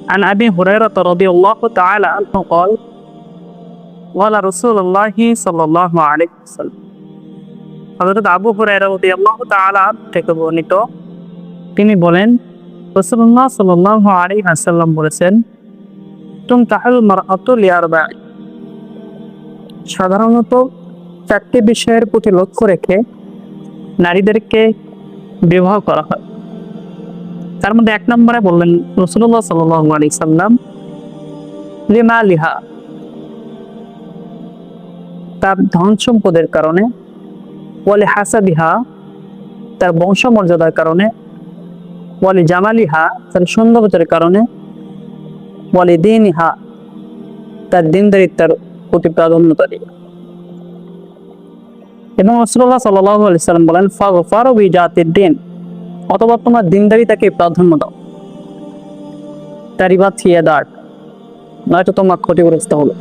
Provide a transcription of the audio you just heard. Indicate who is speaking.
Speaker 1: عن أبي هريرة رضي الله تعالى عنه قال قال رسول الله صلى الله عليه وسلم হযরত আবু হুরায়রা রাদিয়াল্লাহু তাআলা থেকে বর্ণিত, তিনি বলেন রাসূলুল্লাহ সাল্লাল্লাহু আলাইহি ওয়াসাল্লাম বলেছেন, তুনকাহুল মারআতু লিআরবা'i, সাধারণত চারটি বিষয়ের প্রতি লক্ষ্য রেখে নারীদেরকে বিবাহ করা হয়। তার মধ্যে এক নম্বরে বললেন রাসূলুল্লাহ সাল্লাল্লাহু আলাইহি ওয়াসাল্লাম, লিমালিহা, তার ধন সম্পদের কারণে, ওয়ালি হাসাবিহা, তার বংশমর্যাদার কারণে, ওয়ালি জামালিহা, তার সৌন্দর্যের কারণে, ওয়ালি দীনিহা, তার দিনদারিত্বের প্রতি প্রাধান্যতা দিয়ে। এবং রাসূলুল্লাহ সাল্লাল্লাহু আলাইহি ওয়াসাল্লাম বলেন, ফাগফারু বিজাতিদ দ্বীন, অথবা তোমার দিনদারিতাকে প্রাধান্য দাও, তারিবাত হিয়া দাঁড়, নয়তো তোমার ক্ষতিগ্রস্ত হলো।